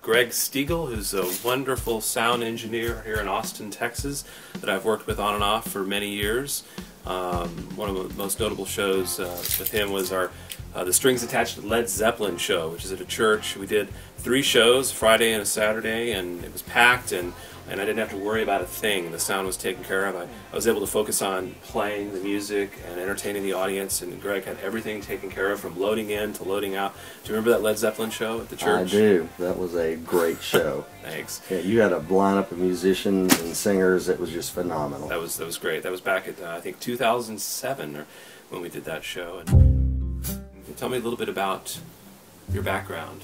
Greg Stiegel, who's a wonderful sound engineer here in Austin, Texas, that I've worked with on and off for many years. One of the most notable shows with him was our the Strings Attached Led Zeppelin show, which is at a church. We did 3 shows, Friday and a Saturday, and it was packed, and I didn't have to worry about a thing. The sound was taken care of. I was able to focus on playing the music and entertaining the audience, and Greg had everything taken care of from loading in to loading out. Do you remember that Led Zeppelin show at the church? I do. That was a great show. Thanks. Yeah, you had a lineup of musicians and singers that was just phenomenal. That was great. That was back at I think 2007 or when we did that show. And tell me a little bit about your background.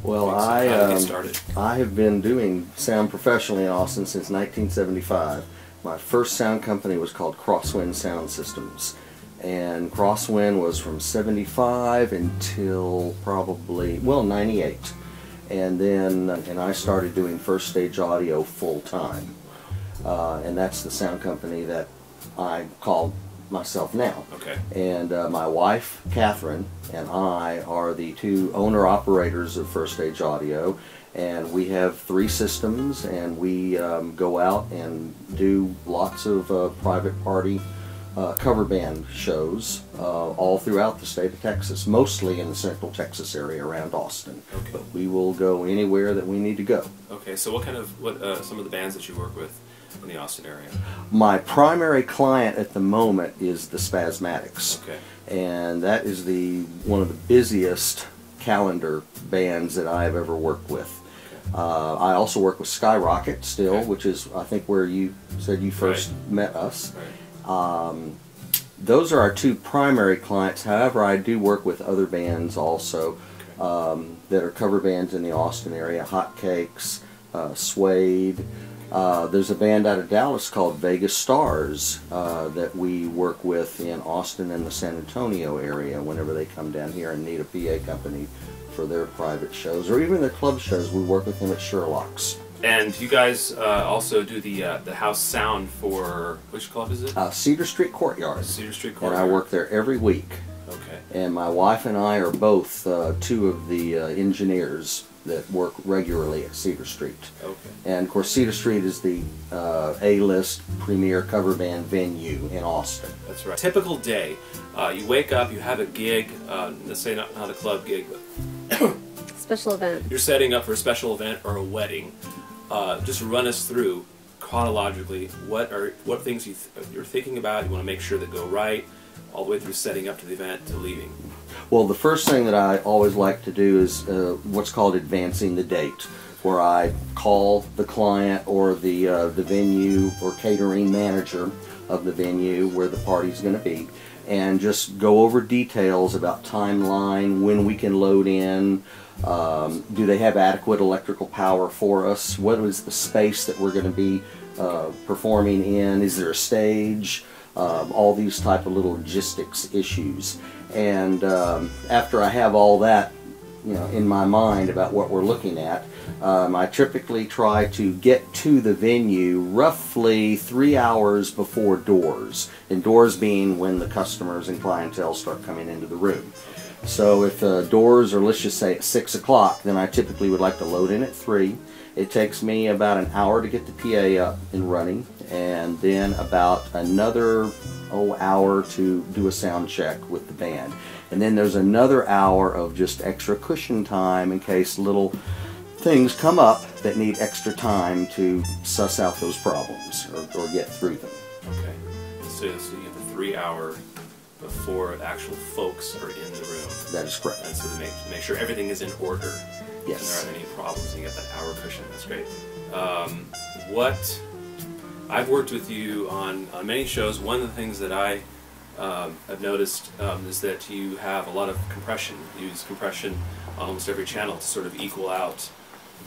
Well, how did you get started? I have been doing sound professionally in Austin since 1975. My first sound company was called Crosswind Sound Systems, and Crosswind was from 75 until probably, well, 98. And then I started doing First Stage Audio full time, and that's the sound company that I call myself now. Okay. And my wife, Catherine, and I are the 2 owner-operators of First Stage Audio, and we have 3 systems, and we go out and do lots of private party cover band shows all throughout the state of Texas, mostly in the central Texas area around Austin. Okay. But we will go anywhere that we need to go. Okay, so what some of the bands that you work with in the Austin area? My primary client at the moment is the Spasmatics. Okay. And that is one of the busiest calendar bands that I have ever worked with. Okay. I also work with Skyrocket still, Okay. which is I think where you said you first met us. Right. Those are our 2 primary clients. However, I do work with other bands also that are cover bands in the Austin area. Hotcakes, Suede. There's a band out of Dallas called Vegas Stars that we work with in Austin and the San Antonio area whenever they come down here and need a PA company for their private shows or even their club shows. We work with them at Sherlock's. And you guys also do the house sound for, which club is it? Cedar Street Courtyard. Cedar Street Courtyard. And I work there every week. Okay. And my wife and I are both 2 of the engineers that work regularly at Cedar Street. Okay. And of course Cedar Street is the A-list premier cover band venue in Austin. That's right. Typical day. You wake up, you have a gig, let's say not a club gig, but special event. You're setting up for a special event or a wedding. Just run us through chronologically what things you're thinking about, you want to make sure that go right, all the way through setting up to the event to leaving. Well, the first thing that I always like to do is what's called advancing the date, where I call the client or the venue or catering manager of the venue where the party's going to be, and just go over details about timeline, when we can load in, do they have adequate electrical power for us, what is the space that we're going to be performing in, is there a stage, all these type of little logistics issues. And after I have all that, in my mind about what we're looking at, I typically try to get to the venue roughly 3 hours before doors, and doors being when the customers and clientele start coming into the room. So if doors are, let's just say, at 6 o'clock, then I typically would like to load in at 3. It takes me about an hour to get the PA up and running, and then about another hour to do a sound check with the band. And then there's another hour of just extra cushion time in case little things come up that need extra time to suss out those problems or get through them. Okay. So you get the 3 hour before the actual folks are in the room. That is correct. And so to make sure everything is in order. Yes. And there aren't any problems, and you get that hour cushion. That's great. I've worked with you on many shows. One of the things that I have noticed is that you have a lot of compression. You use compression on almost every channel to sort of equal out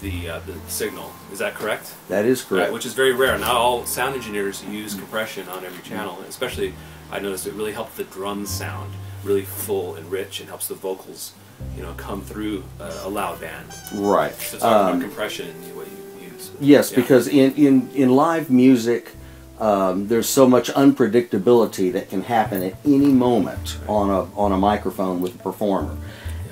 the signal. Is that correct? That is correct. Right, which is very rare. Not all sound engineers use compression on every channel. Especially, I noticed it really helps the drum sound really full and rich, and helps the vocals, come through a loud band. Right. So talk about compression and what you use. Yes, because in live music, there's so much unpredictability that can happen at any moment on a microphone with a performer.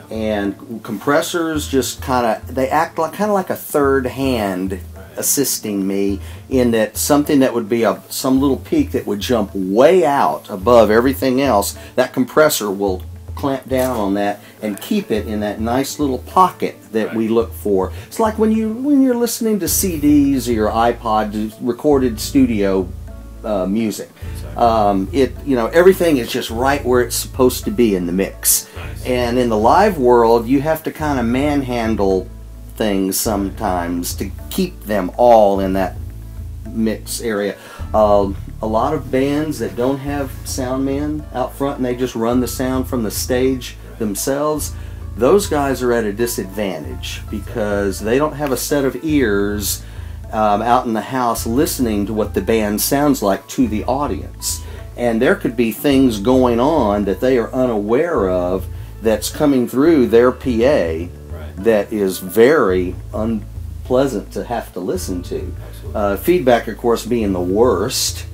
And compressors just they act like a third hand assisting me, in that something that would be some little peak that would jump way out above everything else, that compressor will clamp down on that and keep it in that nice little pocket that we look for. It's like when you're listening to CDs or your iPod recorded studio music. Everything is just right where it's supposed to be in the mix. Nice. And in the live world, you have to kind of manhandle things sometimes to keep them all in that mix area. A lot of bands that don't have sound men out front and they just run the sound from the stage themselves, those guys are at a disadvantage because they don't have a set of ears out in the house listening to what the band sounds like to the audience. And there could be things going on that they are unaware of that's coming through their PA that is very unpleasant to have to listen to. Feedback, of course, being the worst.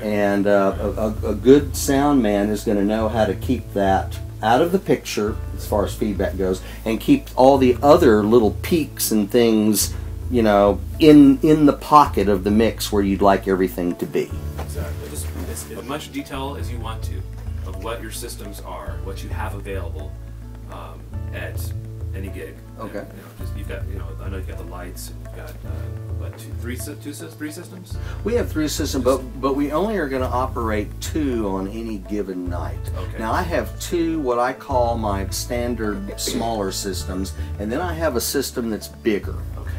And a good sound man is going to know how to keep that out of the picture as far as feedback goes, and keep all the other little peaks and things, in the pocket of the mix where you'd like everything to be. Exactly. Just as much detail as you want to of what your systems are, what you have available at any gig. Okay. And, you've got, I know you've got the lights, and you've got three systems. We have 3 systems, but we only are going to operate 2 on any given night. Okay. Now I have 2 what I call my standard smaller systems, and then I have a system that's bigger. Okay.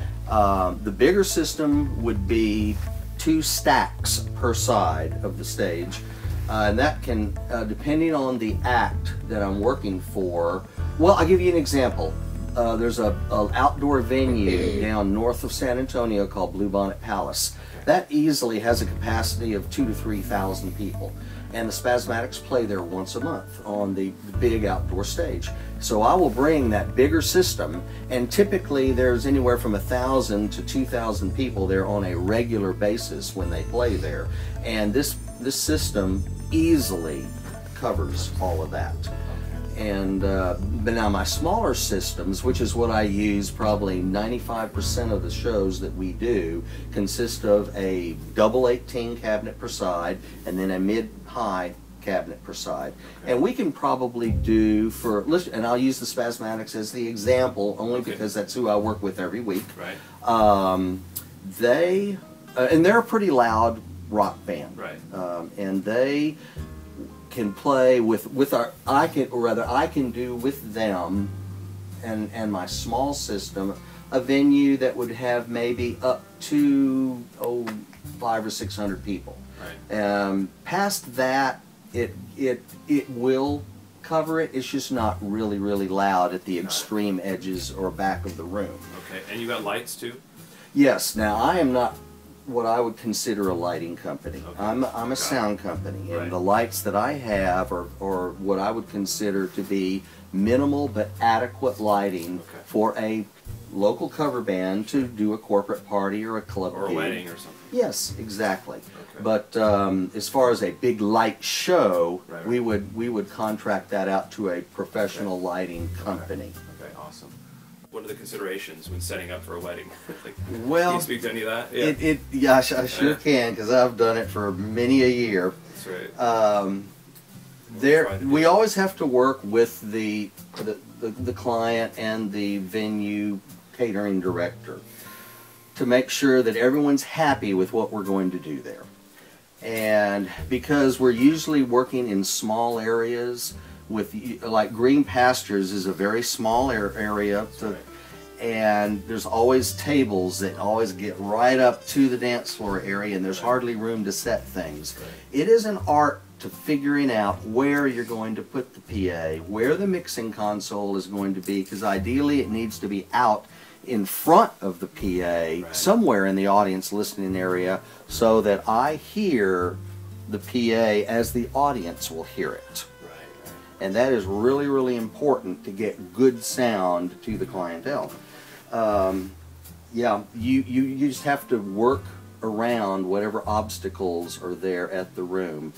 The bigger system would be 2 stacks per side of the stage, and that can, depending on the act that I'm working for. Well, I'll give you an example. There's an outdoor venue down north of San Antonio called Bluebonnet Palace. That easily has a capacity of 2,000 to 3,000 people. And the Spasmatics play there once a month on the big outdoor stage. So I will bring that bigger system, and typically there's anywhere from 1,000 to 2,000 people there on a regular basis when they play there. And this system easily covers all of that. And but now my smaller systems, which is what I use probably 95% of the shows that we do, consist of a double 18 cabinet per side and then a mid-high cabinet per side. Okay. And we can probably do and I'll use the Spasmatics as the example only because that's who I work with every week. Right. And they're a pretty loud rock band. Right. And they can play I can do with them and my small system a venue that would have maybe up to 500 or 600 people. Right. Past that, it will cover it. It's just not really loud at the extreme edges or back of the room. Okay. And you got lights too? Yes. Now I am not what I would consider a lighting company. Okay. I'm a sound company, and right. the lights that I have are what I would consider to be minimal but adequate lighting for a local cover band to do a corporate party or a club or a gig. wedding or something. Yes, exactly. Okay. But as far as a big light show, right. we would contract that out to a professional lighting company. Okay, awesome. What are the considerations when setting up for a wedding? Well, can you speak to any of that? Yeah, I sure can, because I've done it for many a year. That's right. We always have to work with the client and the venue catering director to make sure that everyone's happy with what we're going to do there. And because we're usually working in small areas, like Green Pastures is a very small area, and there's always tables that always get right up to the dance floor area, and there's hardly room to set things. It is an art to figuring out where you're going to put the PA, where the mixing console is going to be, because ideally it needs to be out in front of the PA, somewhere in the audience listening area, so that I hear the PA as the audience will hear it. And that is really important to get good sound to the clientele. Yeah, you just have to work around whatever obstacles are there at the room.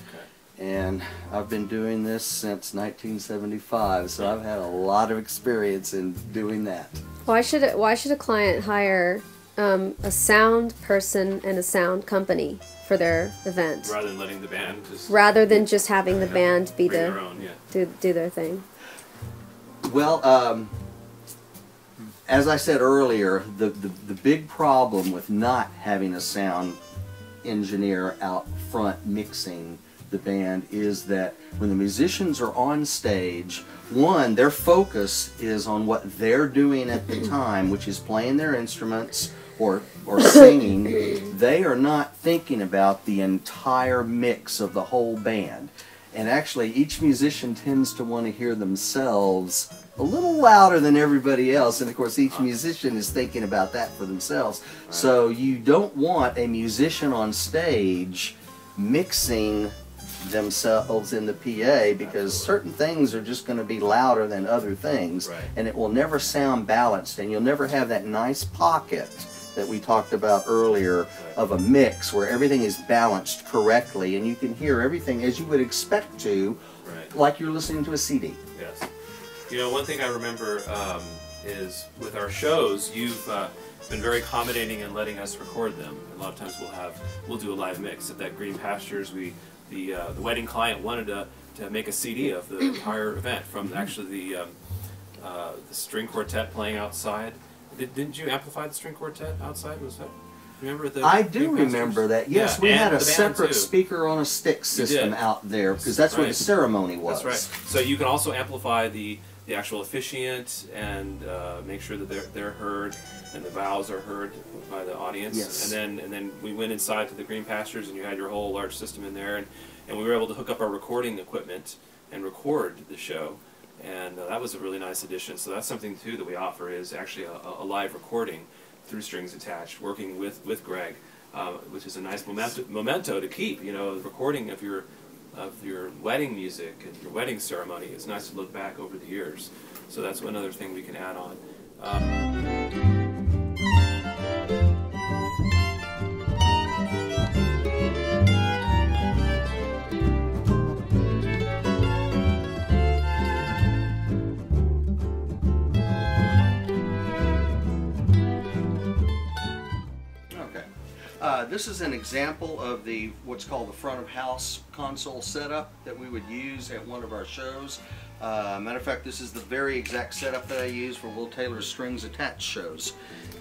and I've been doing this since 1975, so I've had a lot of experience in doing that. Why should a client hire a sound person and a sound company for their event Rather than letting the band just just having the band be their own, do their thing? Well, as I said earlier, the big problem with not having a sound engineer out front mixing the band is that when the musicians are on stage, one, their focus is on what they're doing at the time, which is playing their instruments or singing. They are not thinking about the entire mix of the whole band. And actually, each musician tends to want to hear themselves a little louder than everybody else, and of course each musician is thinking about that for themselves. Right. So you don't want a musician on stage mixing themselves in the PA, because certain things are just going to be louder than other things, right, and it will never sound balanced, and you'll never have that nice pocket that we talked about earlier, right, of a mix where everything is balanced correctly and you can hear everything as you would expect to, right, like you're listening to a CD. Yes. You know, one thing I remember is with our shows, you've been very accommodating in letting us record them. A lot of times we'll do a live mix. At that Green Pastures, the wedding client wanted to make a CD of the entire event, from actually the string quartet playing outside. Didn't you amplify the string quartet outside? Was that? Remember the? I do remember that. Yes, yeah, we had a separate speaker on a stick system out there, because that's right, where the ceremony was. That's right. So you can also amplify the actual officiant and make sure that they're heard and the vows are heard by the audience. Yes. And then we went inside to the Green Pastures, and you had your whole large system in there, and we were able to hook up our recording equipment and record the show. And that was a really nice addition. So that's something too that we offer, is actually a live recording through strings attached, working with Greg, which is a nice memento to keep. You know, the recording of your wedding music and your wedding ceremony. It's nice to look back over the years. So that's another thing we can add on. This is an example of what's called the front of house console setup that we would use at one of our shows. Matter of fact, this is the very exact setup that I use for Will Taylor's Strings Attached shows.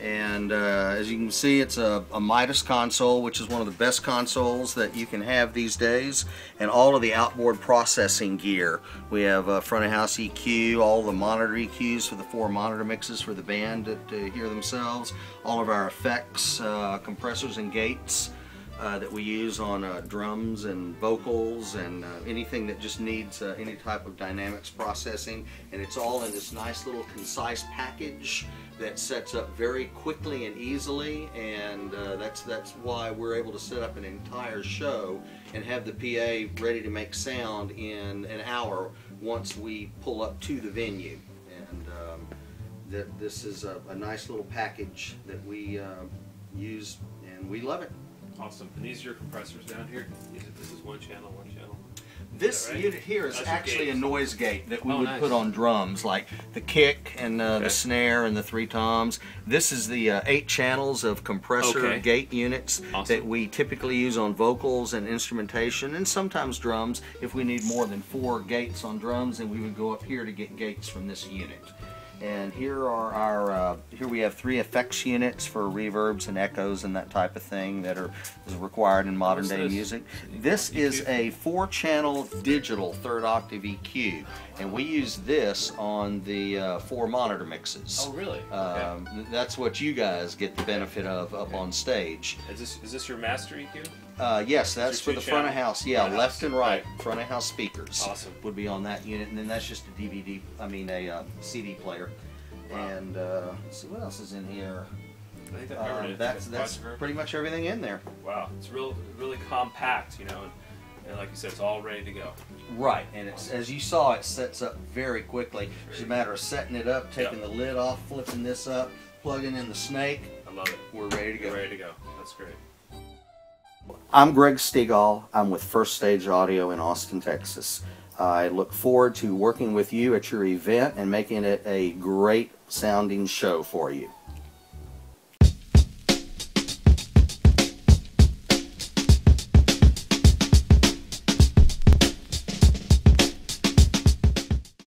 And as you can see, it's a Midas console, which is one of the best consoles that you can have these days, and all of the outboard processing gear. We have front of house EQ, all the monitor EQs for the 4 monitor mixes for the band to hear themselves, all of our effects, compressors and gates that we use on drums and vocals, and anything that just needs any type of dynamics processing. And it's all in this nice little concise package that sets up very quickly and easily, and that's why we're able to set up an entire show and have the PA ready to make sound in an hour once we pull up to the venue. And this is a nice little package that we use, and we love it. Awesome. And these are your compressors down here? This is one channel, one channel. This unit here is actually a noise gate that we would put on drums, like the kick and the snare and the 3 toms. This is the 8 channels of compressor gate units that we typically use on vocals and instrumentation, and sometimes drums. If we need more than 4 gates on drums, then we would go up here to get gates from this unit. And here are our, here we have 3 effects units for reverbs and echoes and that type of thing that is required in modern day music. This is a 4-channel digital 3rd octave EQ, and we use this on the 4 monitor mixes. Oh, really? That's what you guys get the benefit of up on stage. Is this your master EQ? Yes, that's for the front of house. Yeah, left and right, right, front of house speakers. Awesome. Would be on that unit, and then that's just a CD player. Wow. And let's see what else is in here. I think that's pretty much everything in there. Wow, it's really compact, you know, and like you said, it's all ready to go. Right, and it's, as you saw, it sets up very quickly. It's a matter of setting it up, taking the lid off, flipping this up, plugging in the snake. I love it. We're ready to go. We're ready to go. That's great. I'm Greg Stegall. I'm with First Stage Audio in Austin, Texas. I look forward to working with you at your event and making it a great sounding show for you.